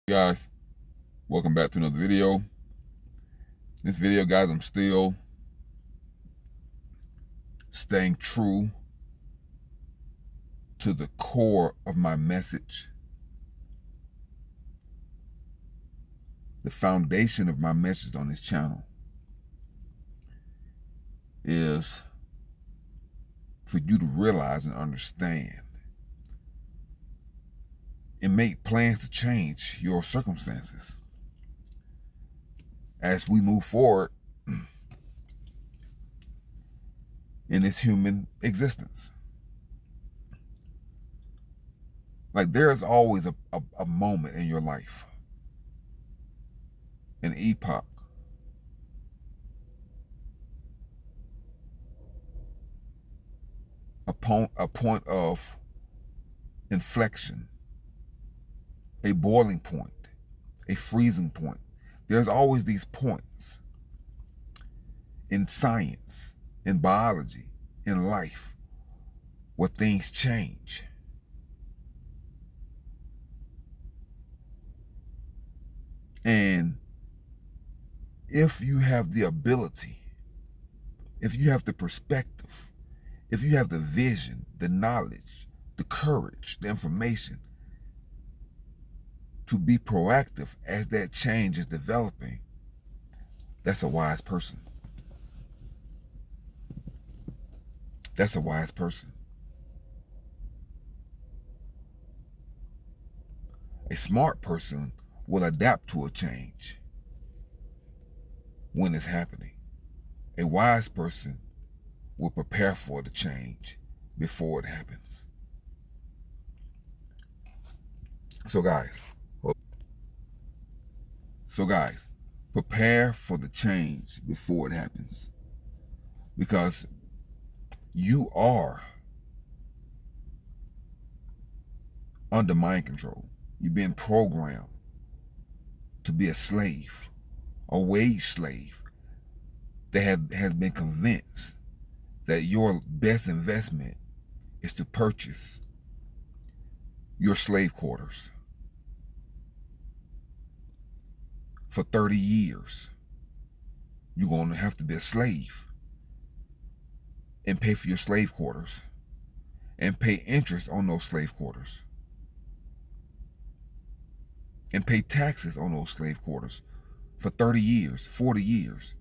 Guys, welcome back to another video. In this video, guys, I'm still staying true to the core of my message. The foundation of my message on this channel is for you to realize and understand and make plans to change your circumstances as we move forward in this human existence. Like, there's always a moment in your life, an epoch, a point of inflection, a boiling point, a freezing point. There's always these points in science, in biology, in life, where things change. And if you have the ability, if you have the perspective, if you have the vision, the knowledge, the courage, the information to be proactive as that change is developing, that's a wise person. That's a wise person. A smart person will adapt to a change when it's happening. A wise person will prepare for the change before it happens. So guys, prepare for the change before it happens, because you are under mind control. You've been programmed to be a slave, a wage slave that has been convinced that your best investment is to purchase your slave quarters. For 30 years, you're going to have to be a slave and pay for your slave quarters and pay interest on those slave quarters and pay taxes on those slave quarters for 30 years, 40 years.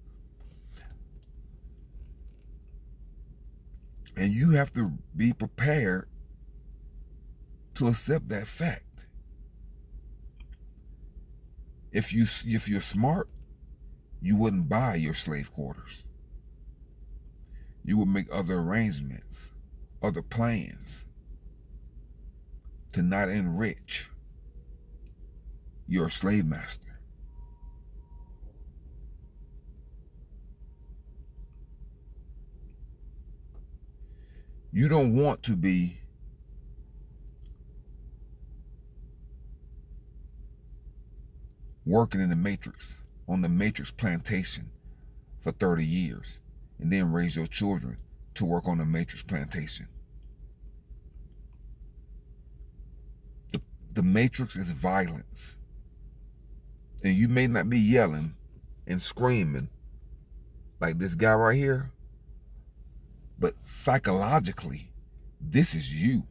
And you have to be prepared to accept that fact. If you're smart, you wouldn't buy your slave quarters. You would make other arrangements, other plans to not enrich your slave master. You don't want to be working in the matrix, on the matrix plantation for 30 years, and then raise your children to work on the matrix plantation. The matrix is violence. And you may not be yelling and screaming like this guy right here, but psychologically, this is you.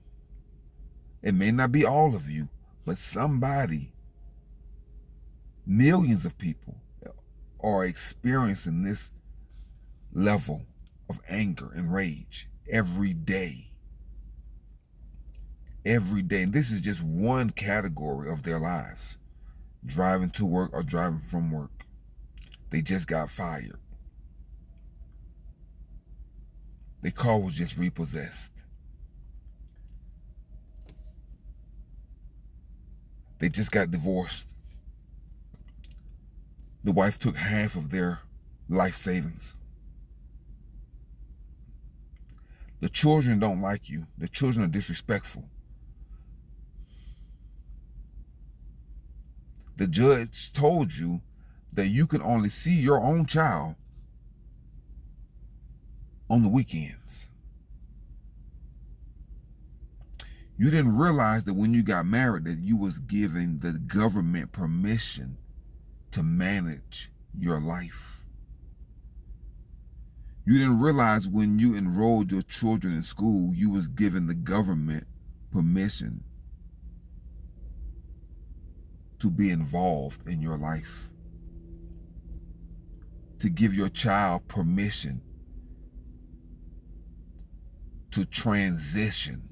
It may not be all of you, but somebody, millions of people are experiencing this level of anger and rage every day. Every day. And this is just one category of their lives. Driving to work or driving from work. They just got fired. Their car was just repossessed. They just got divorced. The wife took half of their life savings. The children don't like you. The children are disrespectful. The judge told you that you can only see your own child on the weekends. You didn't realize that when you got married that you was giving the government permission to manage your life. You didn't realize when you enrolled your children in school, you was giving the government permission to be involved in your life, to give your child permission to transition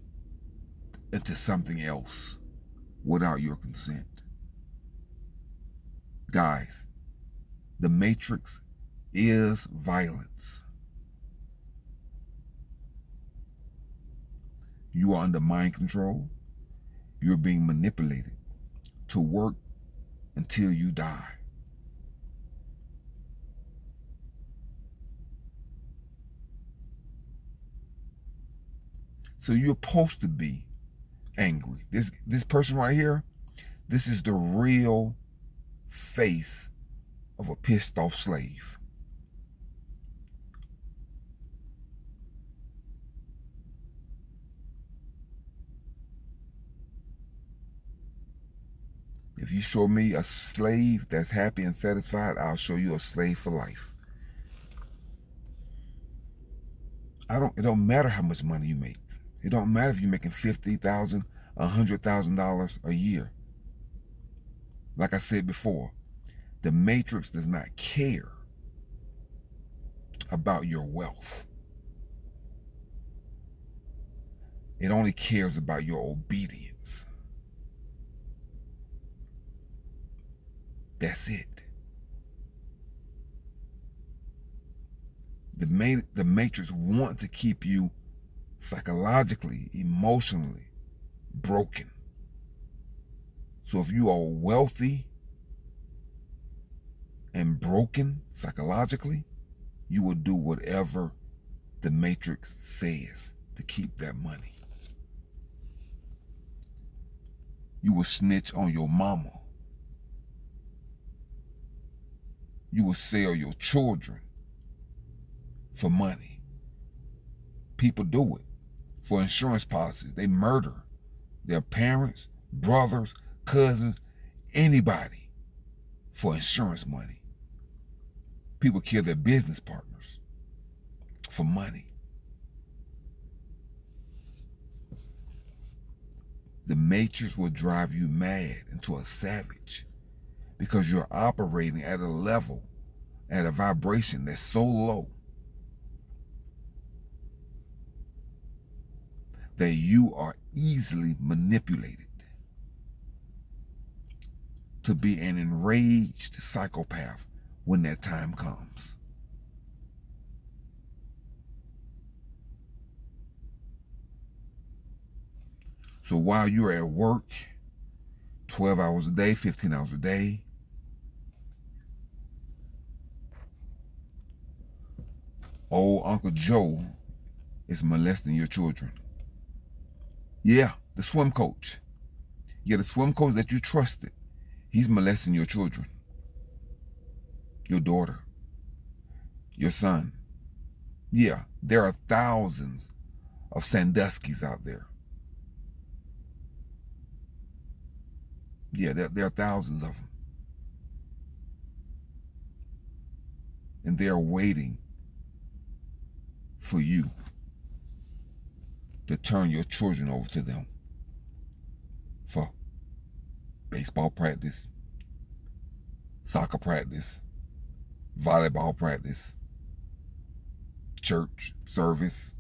into something else without your consent. Guys, the matrix is violence. You are under mind control. You're being manipulated to work until you die. So you're supposed to be angry. This person right here, this is the real face of a pissed off slave. If you show me a slave that's happy and satisfied, I'll show you a slave for life. It don't matter how much money you make. It don't matter if you're making $50,000, $100,000 a year. Like I said before, the matrix does not care about your wealth. It only cares about your obedience. That's it. The matrix wants to keep you psychologically, emotionally broken. So if you are wealthy and broken psychologically, you will do whatever the matrix says to keep that money. You will snitch on your mama. You will sell your children for money. People do it for insurance policies. They murder their parents, brothers, cousins, anybody for insurance money. People kill their business partners for money. The matrix will drive you mad into a savage because you're operating at a level, at a vibration that's so low that you are easily manipulated to be an enraged psychopath when that time comes. So while you're at work, 12 hours a day, 15 hours a day, old Uncle Joe is molesting your children. Yeah, the swim coach. Yeah, the swim coach that you trusted, he's molesting your children, your daughter, your son. Yeah, there are thousands of Sandusky's out there. Yeah, there are thousands of them. And they're waiting for you to turn your children over to them for baseball practice, soccer practice, volleyball practice, church service,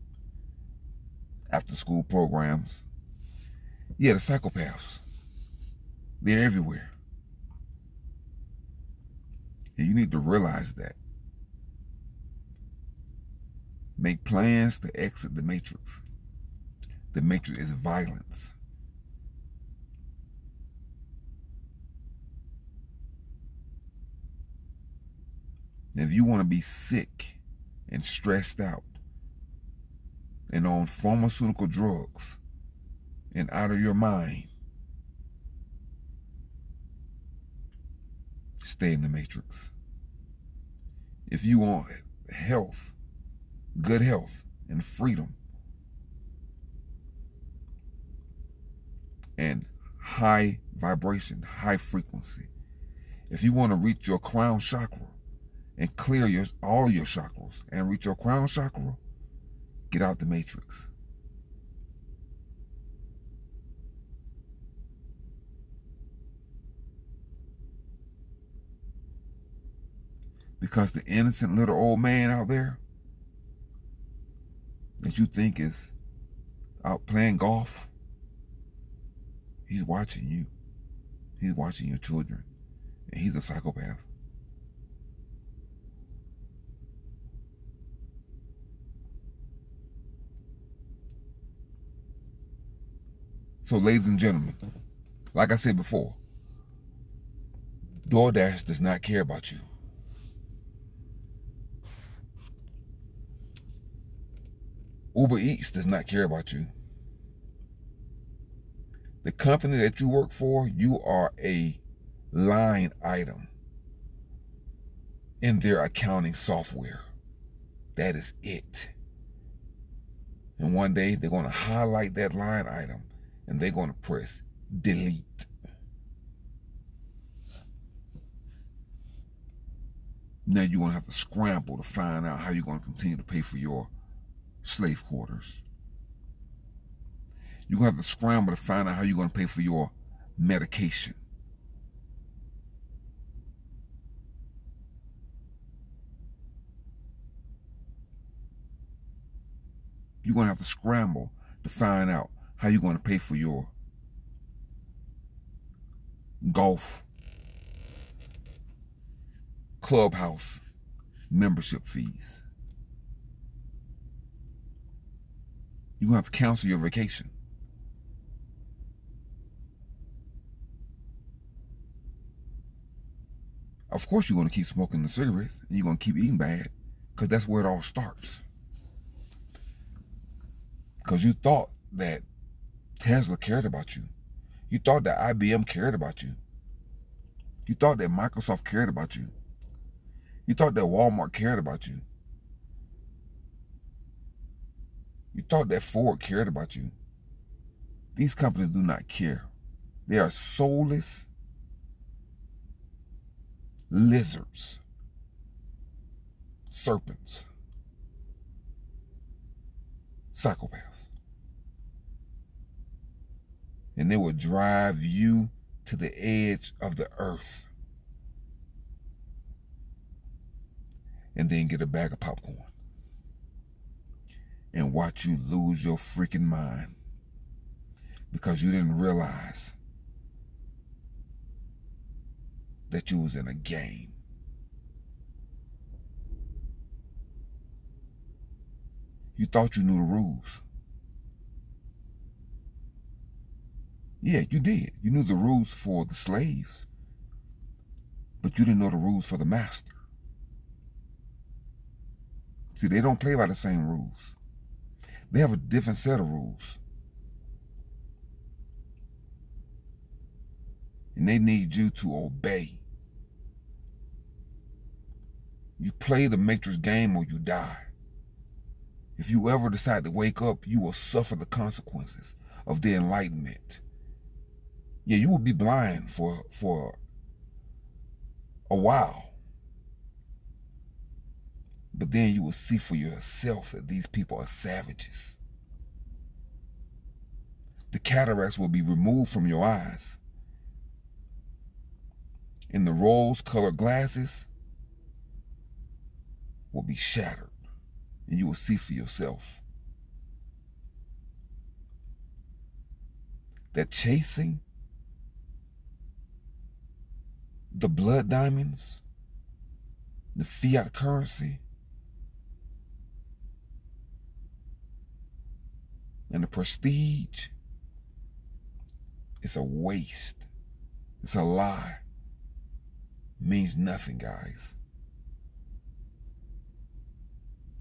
after school programs. Yeah, the psychopaths. They're everywhere. And you need to realize that. Make plans to exit the matrix. The matrix is violence. And if you want to be sick and stressed out and on pharmaceutical drugs and out of your mind, stay in the matrix. If you want health, good health, and freedom, and high vibration, high frequency. If you want to reach your crown chakra and clear all your chakras and reach your crown chakra, get out the matrix. Because the innocent little old man out there that you think is out playing golf, he's watching you. He's watching your children. And he's a psychopath. So, ladies and gentlemen, like I said before, DoorDash does not care about you. Uber Eats does not care about you. The company that you work for, you are a line item in their accounting software. That is it. And one day they're going to highlight that line item and they're going to press delete. Now you're going to have to scramble to find out how you're going to continue to pay for your slave quarters. You're going to have to scramble to find out how you're going to pay for your medication. You're going to have to scramble to find out how you're going to pay for your golf clubhouse membership fees. You're going to have to cancel your vacation. Of course, you're going to keep smoking the cigarettes and you're going to keep eating bad because that's where it all starts. Because you thought that Tesla cared about you. You thought that IBM cared about you. You thought that Microsoft cared about you. You thought that Walmart cared about you. You thought that Ford cared about you. These companies do not care. They are soulless lizards, serpents, psychopaths. And they will drive you to the edge of the earth and then get a bag of popcorn and watch you lose your freaking mind because you didn't realize that you was in a game. You thought you knew the rules. Yeah, you did. You knew the rules for the slaves, but you didn't know the rules for the master. See, they don't play by the same rules. They have a different set of rules. And they need you to obey. You play the Matrix game or you die. If you ever decide to wake up, you will suffer the consequences of the enlightenment. Yeah, you will be blind for a while. But then you will see for yourself that these people are savages. The cataracts will be removed from your eyes. And the rose-colored glasses will be shattered. And you will see for yourself that chasing the blood diamonds, the fiat currency, and the prestige, it's a waste. It's a lie. It means nothing, guys.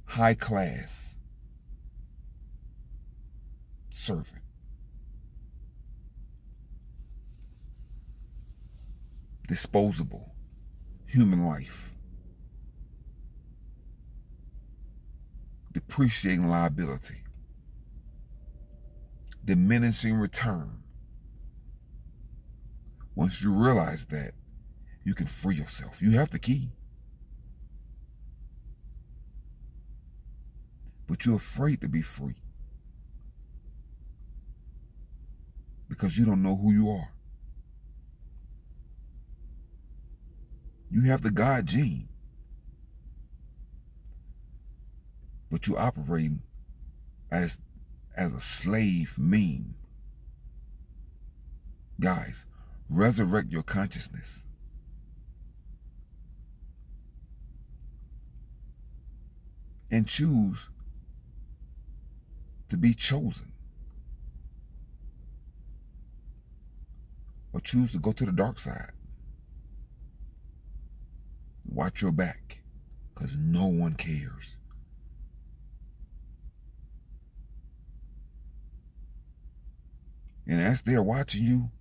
High class servant. Disposable human life. Depreciating liability. Diminishing return. Once you realize that, you can free yourself. You have the key. But you're afraid to be free because you don't know who you are. You have the God gene, but you operate as a slave meme. Guys, resurrect your consciousness. And choose to be chosen. Or choose to go to the dark side. Watch your back, because no one cares. And as they're watching you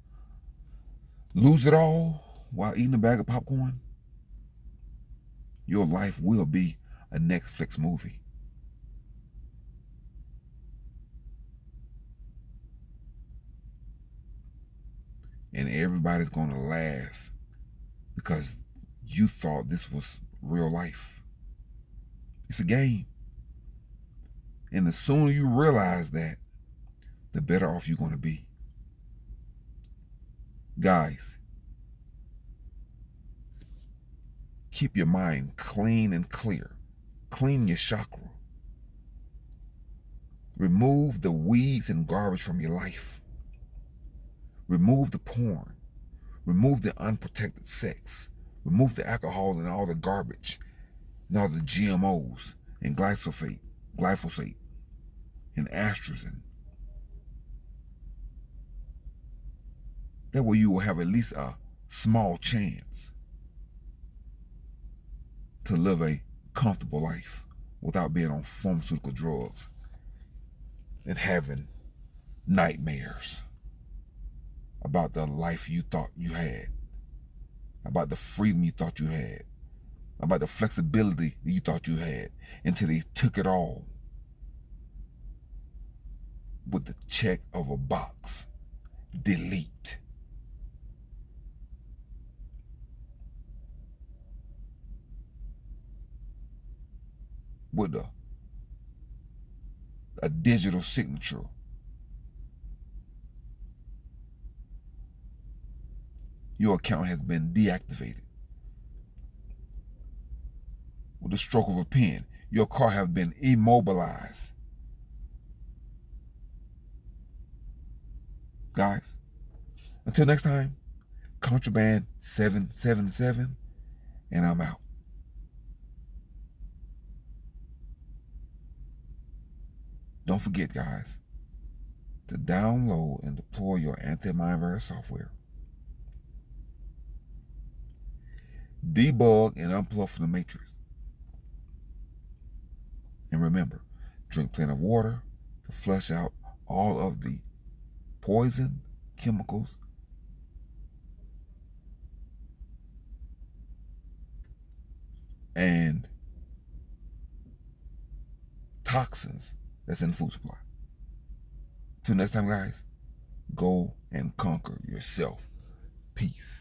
lose it all while eating a bag of popcorn, your life will be a Netflix movie. And everybody's going to laugh because you thought this was real life. It's a game. And the sooner you realize that, the better off you're going to be. Guys, keep your mind clean and clear. Clean your chakra. Remove the weeds and garbage from your life. Remove the porn. Remove the unprotected sex. Remove the alcohol and all the garbage and all the GMOs and glyphosate and astrazine. That way you will have at least a small chance to live a comfortable life without being on pharmaceutical drugs and having nightmares about the life you thought you had, about the freedom you thought you had, about the flexibility that you thought you had, until they took it all with the check of a box. Delete. With a digital signature. Your account has been deactivated. With the stroke of a pen, your car has been immobilized. Guys, until next time, Contraband 777, and I'm out. Don't forget, guys, to download and deploy your anti-malware software. Debug and unplug from the matrix. And remember, drink plenty of water to flush out all of the poison, chemicals, and toxins that's in the food supply. Till next time, guys, go and conquer yourself. Peace.